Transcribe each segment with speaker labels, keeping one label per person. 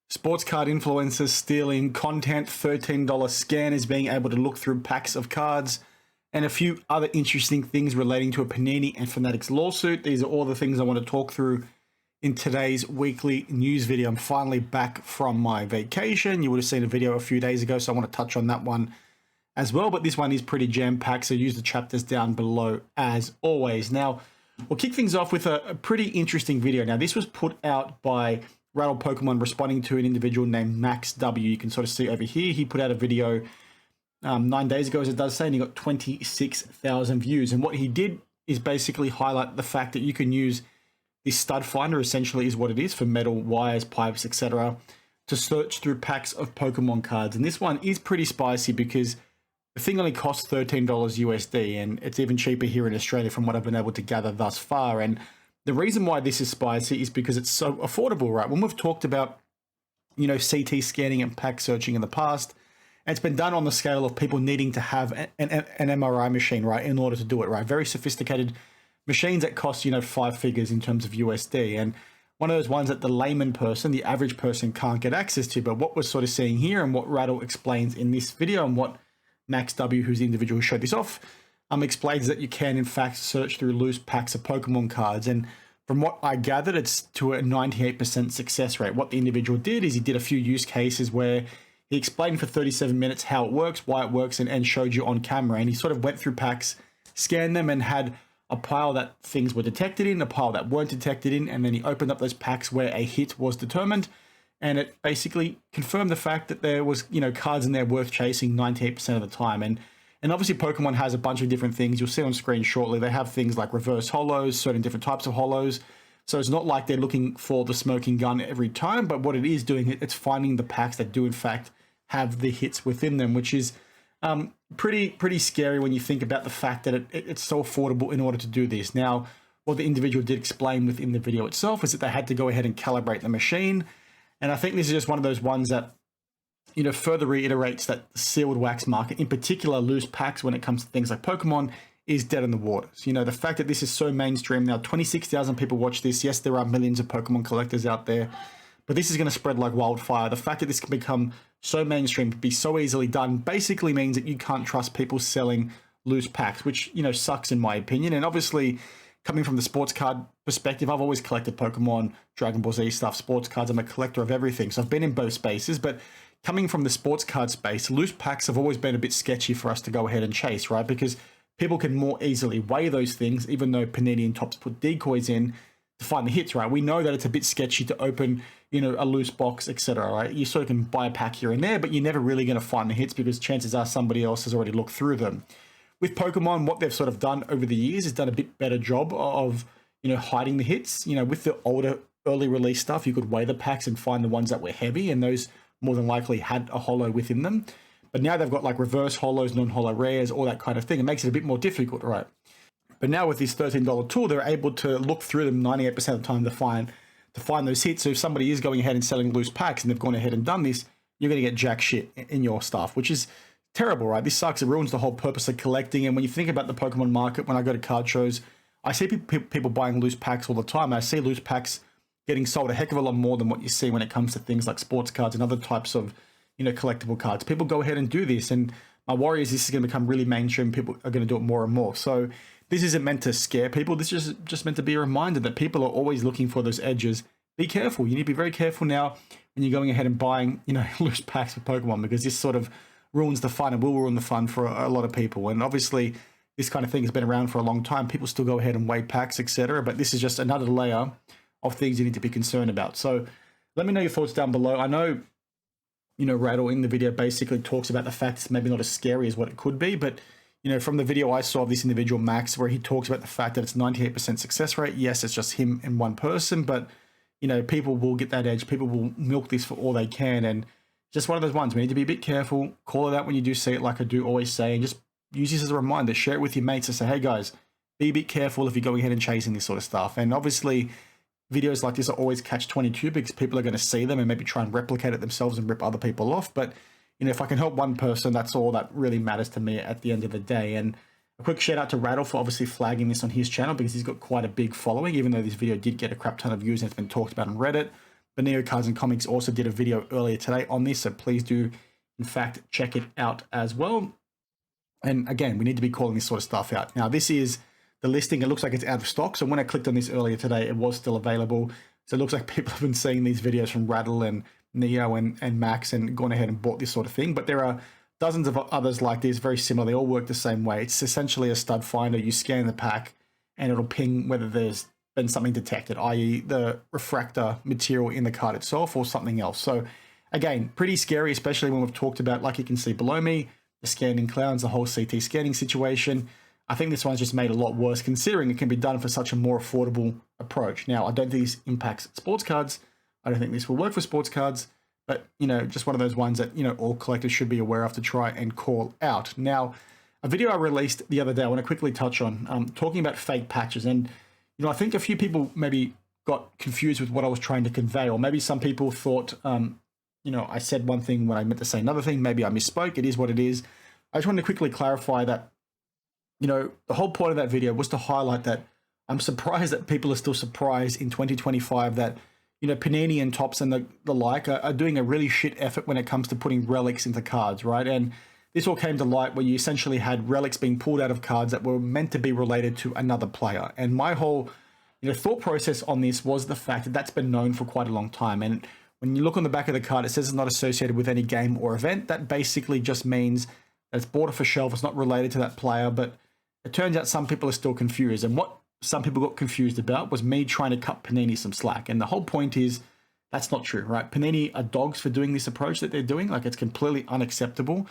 Speaker 1: Sports card influencers stealing content, $13 scanners being able to look through packs of cards, and a few other interesting things relating to a Panini and Fanatics lawsuit. These are all the things I want to talk through in today's weekly news video. I'm finally back from my vacation. You would have seen a video a few days ago, so I want to touch on that one as well. But this one is pretty jam-packed, so use the chapters down below as always. Now, we'll kick things off with a pretty interesting video. Now, this was put out by Rattle Pokemon responding to an individual named Max W. You can sort of see over here. He put out a video 9 days ago, as it does say, and he got 26,000 views. And what he did is basically highlight the fact that you can use this stud finder, essentially is what it is, for metal, wires, pipes, etc., to search through packs of Pokemon cards. And this one is pretty spicy because the thing only costs $13 USD, and it's even cheaper here in Australia from what I've been able to gather thus far. And the reason why this is spicy is because it's so affordable, right? When we've talked about, CT scanning and pack searching in the past, and it's been done on the scale of people needing to have an MRI machine, right, in order to do it, right? Very sophisticated machines that cost, 5 figures in terms of USD. And one of those ones that the layman person, the average person, can't get access to. But what we're sort of seeing here and what Rattle explains in this video, and what Max W, who's the individual who showed this off, explains that you can in fact search through loose packs of Pokemon cards. And from what I gathered, it's to a 98% success rate. What the individual did is he did a few use cases where he explained for 37 minutes how it works, why it works, and showed you on camera. And he sort of went through packs, scanned them, and had a pile that things were detected in, a pile that weren't detected in, and then he opened up those packs where a hit was determined. And it basically confirmed the fact that there was, cards in there worth chasing 98% of the time. And obviously Pokemon has a bunch of different things. You'll see on screen shortly. They have things like reverse holos, certain different types of holos. So it's not like they're looking for the smoking gun every time, but what it is doing, it's finding the packs that do in fact have the hits within them, which is pretty scary when you think about the fact that it's so affordable in order to do this. Now, what the individual did explain within the video itself is that they had to go ahead and calibrate the machine. And I think this is just one of those ones that, further reiterates that the sealed wax market, in particular loose packs when it comes to things like Pokemon, is dead in the waters. The fact that this is so mainstream now, 26,000 people watch this. Yes, there are millions of Pokemon collectors out there, but this is going to spread like wildfire. The fact that this can become so mainstream, be so easily done, basically means that you can't trust people selling loose packs, which, sucks in my opinion. And obviously, coming from the sports card perspective, I've always collected Pokemon, Dragon Ball Z stuff, sports cards. I'm a collector of everything. So I've been in both spaces, but coming from the sports card space, loose packs have always been a bit sketchy for us to go ahead and chase, right? Because people can more easily weigh those things, even though Panini and Topps put decoys in to find the hits, right? We know that it's a bit sketchy to open, a loose box, etc., right? You sort of can buy a pack here and there, but you're never really going to find the hits because chances are somebody else has already looked through them. With Pokemon, what they've sort of done over the years is done a bit better job of, hiding the hits. With the older early release stuff, you could weigh the packs and find the ones that were heavy, and those more than likely had a holo within them. But now they've got like reverse holos, non-holo rares, all that kind of thing. It makes it a bit more difficult, right? But now with this $13 tool, they're able to look through them 98% of the time to find those hits. So if somebody is going ahead and selling loose packs and they've gone ahead and done this, you're going to get jack shit in your stuff, which is terrible, right? This sucks. It ruins the whole purpose of collecting. And when you think about the Pokemon market, when I go to card shows, I see people buying loose packs all the time. I see loose packs getting sold a heck of a lot more than what you see when it comes to things like sports cards and other types of, collectible cards. People go ahead and do this. And my worry is this is going to become really mainstream. People are going to do it more and more. So this isn't meant to scare people. This is just meant to be a reminder that people are always looking for those edges. Be careful. You need to be very careful now when you're going ahead and buying, loose packs of Pokemon, because this sort of ruins the fun and will ruin the fun for a lot of people. And obviously, this kind of thing has been around for a long time. People still go ahead and weigh packs, etc. But this is just another layer of things you need to be concerned about. So let me know your thoughts down below. I know, Rattle in the video basically talks about the fact it's maybe not as scary as what it could be, but from the video I saw of this individual, Max, where he talks about the fact that it's 98% success rate. Yes, it's just him and one person, but, people will get that edge. People will milk this for all they can. And just one of those ones, we need to be a bit careful. Call it out when you do see it, like I do always say, and just use this as a reminder. Share it with your mates and say, hey guys, be a bit careful if you're going ahead and chasing this sort of stuff. And obviously, videos like this are always catch-22 because people are going to see them and maybe try and replicate it themselves and rip other people off. But, if I can help one person, that's all that really matters to me at the end of the day. And a quick shout out to Rattle for obviously flagging this on his channel because he's got quite a big following, even though this video did get a crap ton of views and it's been talked about on Reddit. Neo Cards and Comics also did a video earlier today on this, so please do, in fact, check it out as well. And again, we need to be calling this sort of stuff out. Now, this is the listing. It looks like it's out of stock. So when I clicked on this earlier today, it was still available. So it looks like people have been seeing these videos from Rattle and Neo and Max and gone ahead and bought this sort of thing. But there are dozens of others like this, very similar. They all work the same way. It's essentially a stud finder. You scan the pack and it'll ping whether there's been something detected, i.e. the refractor material in the card itself or something else. So again, pretty scary, especially when we've talked about, like you can see below me, the scanning clowns, the whole CT scanning situation. I think this one's just made a lot worse considering it can be done for such a more affordable approach. Now, I don't think this impacts sports cards. I don't think this will work for sports cards, but, you know, just one of those ones that, you know, all collectors should be aware of to try and call out. Now, a video I released the other day, I want to quickly touch on, talking about fake patches. And, you know, I think a few people maybe got confused with what I was trying to convey, or maybe some people thought, you know, I said one thing when I meant to say another thing. Maybe I misspoke. It is what it is. I just wanted to quickly clarify that, you know, the whole point of that video was to highlight that I'm surprised that people are still surprised in 2025 that, you know, Panini and Topps and the like are doing a really shit effort when it comes to putting relics into cards, right? And this all came to light where you essentially had relics being pulled out of cards that were meant to be related to another player. And my whole, you know, thought process on this was the fact that that's been known for quite a long time. And when you look on the back of the card, it says it's not associated with any game or event. That basically just means that it's bought off a shelf. It's not related to that player, but it turns out some people are still confused. And what some people got confused about was me trying to cut Panini some slack. And the whole point is that's not true, right? Panini are dogs for doing this approach that they're doing. Like, it's completely unacceptable.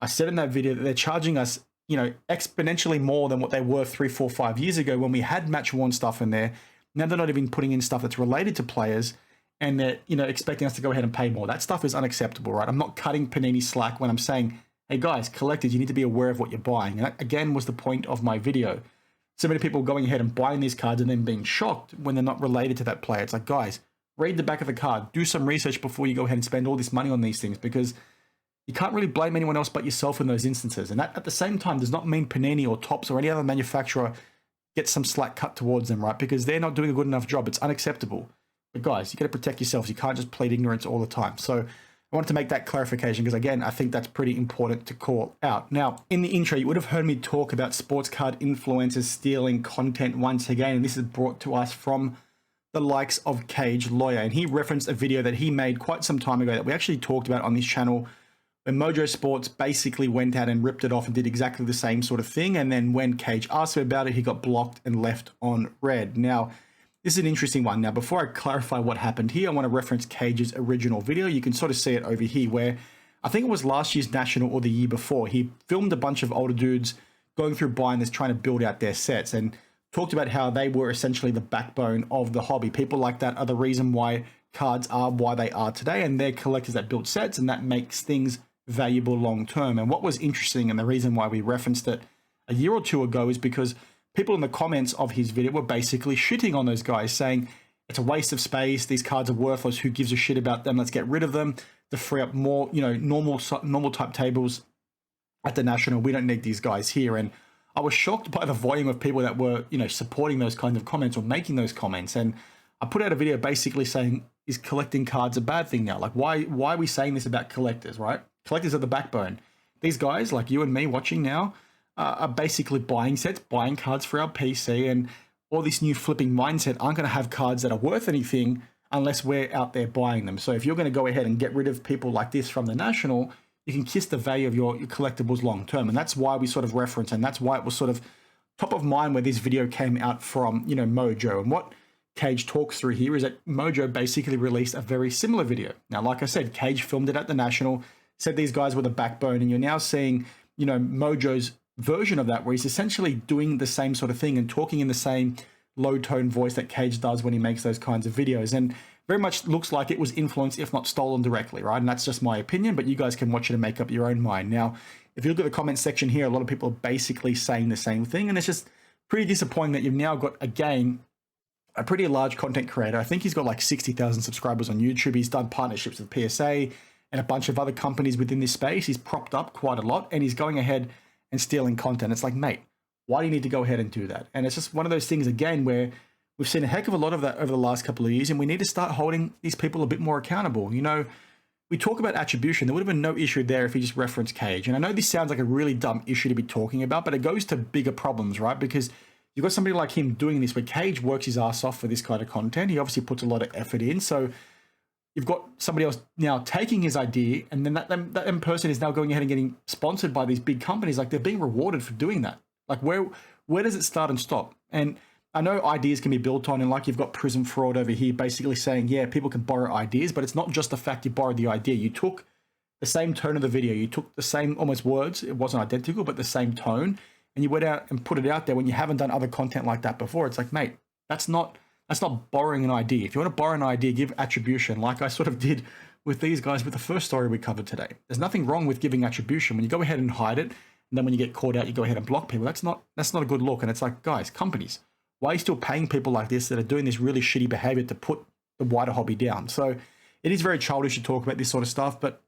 Speaker 1: I said in that video that they're charging us, you know, exponentially more than what they were 3, 4, 5 years ago when we had match worn stuff in there. Now they're not even putting in stuff that's related to players, and they're, you know, expecting us to go ahead and pay more. That stuff is unacceptable, right? I'm not cutting Panini slack when I'm saying, hey guys, collectors, you need to be aware of what you're buying. And that, again, was the point of my video. So many people going ahead and buying these cards and then being shocked when they're not related to that player. It's like, guys, read the back of the card. Do some research before you go ahead and spend all this money on these things, because you can't really blame anyone else but yourself in those instances. And that, at the same time, does not mean Panini or Topps or any other manufacturer gets some slack cut towards them, right? Because they're not doing a good enough job. It's unacceptable. But guys, you got to protect yourselves. You can't just plead ignorance all the time. So I wanted to make that clarification because, again, I think that's pretty important to call out. Now, in the intro, you would have heard me talk about sports card influencers stealing content once again. And this is brought to us from the likes of Cage Lawyer. And he referenced a video that he made quite some time ago that we actually talked about on this channel, when Mojo Sports basically went out and ripped it off and did exactly the same sort of thing. And then when Cage asked him about it, he got blocked and left on red. Now, this is an interesting one. Now, before I clarify what happened here, I want to reference Cage's original video. You can sort of see it over here where I think it was last year's National or the year before. He filmed a bunch of older dudes going through buying this, trying to build out their sets, and talked about how they were essentially the backbone of the hobby. People like that are the reason why cards are why they are today, and they're collectors that build sets, and that makes things valuable long term. And what was interesting, and the reason why we referenced it a year or two ago, is because people in the comments of his video were basically shitting on those guys, saying it's a waste of space, these cards are worthless, who gives a shit about them, let's get rid of them to free up more, you know, normal type tables at the National. We don't need these guys here. And I was shocked by the volume of people that were, you know, supporting those kinds of comments or making those comments. And I put out a video basically saying, is collecting cards a bad thing now? Like, why are we saying this about collectors, right? Collectors are the backbone. These guys, like you and me watching now, are basically buying sets, buying cards for our PC, and all this new flipping mindset aren't going to have cards that are worth anything unless we're out there buying them. So if you're going to go ahead and get rid of people like this from the National, you can kiss the value of your collectibles long term. And that's why we sort of reference, and that's why it was sort of top of mind where this video came out from, you know, Mojo. And what Cage talks through here is that Mojo basically released a very similar video. Now, like I said, Cage filmed it at the National, said these guys were the backbone, and you're now seeing, you know, Mojo's version of that, where he's essentially doing the same sort of thing and talking in the same low tone voice that Cage does when he makes those kinds of videos. And very much looks like it was influenced, if not stolen directly, right? And that's just my opinion, but you guys can watch it and make up your own mind. Now, if you look at the comment section here, a lot of people are basically saying the same thing, and it's just pretty disappointing that you've now got, again, a pretty large content creator. I think he's got like 60,000 subscribers on YouTube. He's done partnerships with PSA and a bunch of other companies within this space. He's propped up quite a lot, and he's going ahead and stealing content. It's like, mate, why do you need to go ahead and do that? And it's just one of those things, again, where We've seen a heck of a lot of that over the last couple of years, and we need to start holding these people a bit more accountable. You know, we talk about attribution. There would have been no issue there if he just referenced Cage. And I know this sounds like a really dumb issue to be talking about, but it goes to bigger problems, right? Because you've got somebody like him doing this, where Cage works his ass off for this kind of content. He obviously puts a lot of effort in. So you've got somebody else now taking his idea, and then that person is now going ahead and getting sponsored by these big companies. Like, they're being rewarded for doing that. Like, where does it start and stop? And I know ideas can be built on, and like you've got Prism Fraud over here basically saying, yeah, people can borrow ideas, but it's not just the fact you borrowed the idea. You took the same tone of the video, you took the same almost words, it wasn't identical, but the same tone, and you went out and put it out there when you haven't done other content like that before. It's like, mate, that's not borrowing an idea. If you want to borrow an idea, give attribution, like I sort of did with these guys with the first story we covered today. There's nothing wrong with giving attribution. When you go ahead and hide it, and then when you get caught out, you go ahead and block people. That's not a good look. And it's like, guys, companies, why are you still paying people like this that are doing this really shitty behavior to put the wider hobby down? So it is very childish to talk about this sort of stuff, but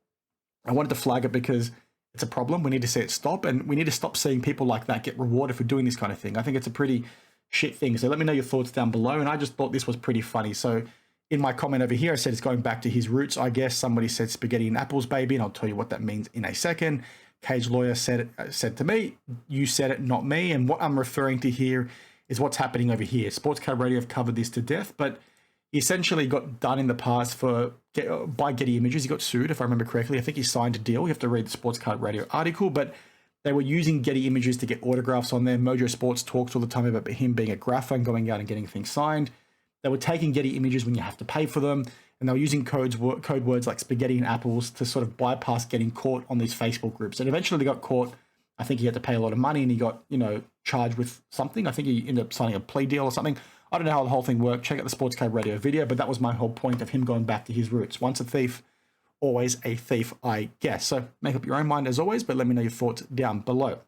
Speaker 1: I wanted to flag it because it's a problem. We need to see it stop, and we need to stop seeing people like that get rewarded for doing this kind of thing. I think it's a pretty shit thing. So let me know your thoughts down below. And I just thought this was pretty funny. So in my comment over here, I said it's going back to his roots, I guess. Somebody said spaghetti and apples, baby, and I'll tell you what that means in a second. Cage Lawyer said to me, you said it, not me. And what I'm referring to here is what's happening over here. Sports Card Radio have covered this to death, but he essentially got done in the past by Getty Images. He got sued, if I remember correctly. I think he signed a deal. You have to read the Sports Card Radio article, but they were using Getty Images to get autographs on there. Mojo Sports talks all the time about him being a grapher and going out and getting things signed. They were taking Getty Images when you have to pay for them, and they were using code words like spaghetti and apples to sort of bypass getting caught on these Facebook groups. And eventually they got caught. I think he had to pay a lot of money, and he got, charged with something. I think he ended up signing a plea deal or something. I don't know how the whole thing worked. Check out the Sports Card Radio video, but that was my whole point of him going back to his roots. Once a thief, always a thief, I guess. So make up your own mind as always, but let me know your thoughts down below.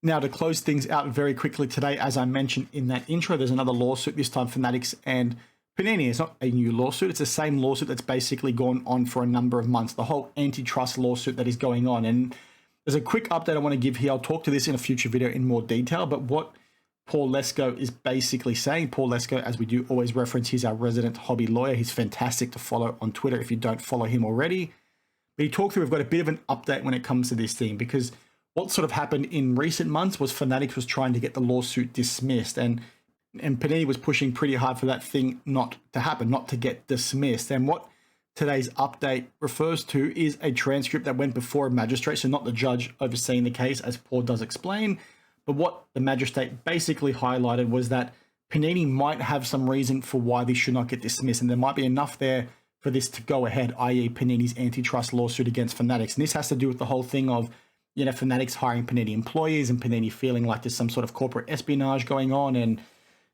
Speaker 1: Now, to close things out very quickly today, as I mentioned in that intro, there's another lawsuit, this time Fanatics and Panini. It's not a new lawsuit. It's the same lawsuit that's basically gone on for a number of months, the whole antitrust lawsuit that is going on. And there's a quick update I want to give here. I'll talk to this in a future video in more detail, but what Paul Lesko is basically saying, Paul Lesko, as we do always reference, he's our resident hobby lawyer. He's fantastic to follow on Twitter if you don't follow him already. But he talked through, we've got a bit of an update when it comes to this thing, because what sort of happened in recent months was Fanatics was trying to get the lawsuit dismissed, and Panini was pushing pretty hard for that thing not to happen, not to get dismissed. And what today's update refers to is a transcript that went before a magistrate, so not the judge overseeing the case, as Paul does explain. But what the magistrate basically highlighted was that Panini might have some reason for why this should not get dismissed, and there might be enough there for this to go ahead, i.e. Panini's antitrust lawsuit against Fanatics. And this has to do with the whole thing of, Fanatics hiring Panini employees and Panini feeling like there's some sort of corporate espionage going on, and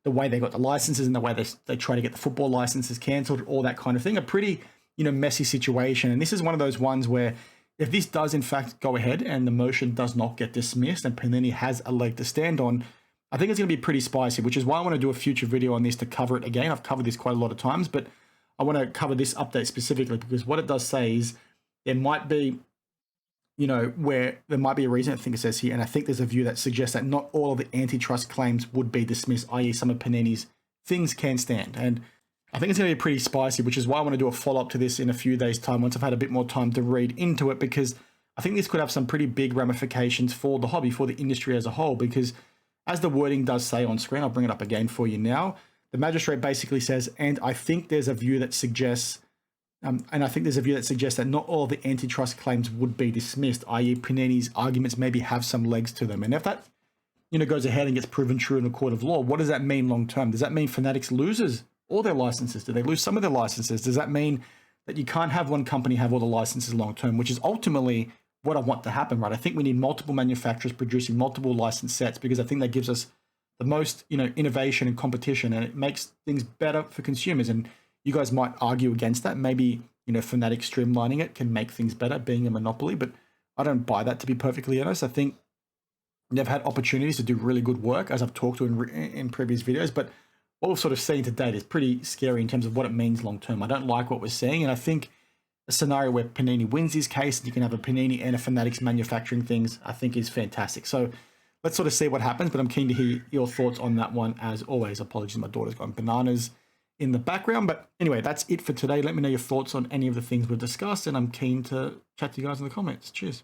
Speaker 1: the way they got the licenses and the way they try to get the football licenses cancelled, all that kind of thing. A pretty, messy situation. And this is one of those ones where if this does in fact go ahead and the motion does not get dismissed and Panini has a leg to stand on, I think it's going to be pretty spicy, which is why I want to do a future video on this to cover it again. I've covered this quite a lot of times, but I want to cover this update specifically because what it does say is there might be, where there might be a reason, I think it says here, and I think there's a view that suggests that not all of the antitrust claims would be dismissed, i.e. some of Panini's things can stand. And I think it's going to be pretty spicy, which is why I want to do a follow-up to this in a few days' time once I've had a bit more time to read into it, because I think this could have some pretty big ramifications for the hobby, for the industry as a whole, because as the wording does say on screen, I'll bring it up again for you now, the magistrate basically says, and I think there's a view that suggests that not all of the antitrust claims would be dismissed, i.e. Panini's arguments maybe have some legs to them. And if that, goes ahead and gets proven true in a court of law, what does that mean long term? Does that mean Fanatics loses all their licenses? Do they lose some of their licenses? Does that mean that you can't have one company have all the licenses long term, which is ultimately what I want to happen, right? I think we need multiple manufacturers producing multiple licensed sets because I think that gives us the most, innovation and competition, and it makes things better for consumers. And you guys might argue against that. Maybe, Fanatics streamlining it can make things better, being a monopoly, but I don't buy that, to be perfectly honest. I think they've had opportunities to do really good work, as I've talked to in previous videos, but what we've sort of seen to date is pretty scary in terms of what it means long term. I don't like what we're seeing, and I think a scenario where Panini wins his case and you can have a Panini and a Fanatics manufacturing things, I think is fantastic. So let's sort of see what happens, but I'm keen to hear your thoughts on that one as always. Apologies, my daughter's gone bananas in the background. But anyway, that's it for today. Let me know your thoughts on any of the things we've discussed, and I'm keen to chat to you guys in the comments. Cheers.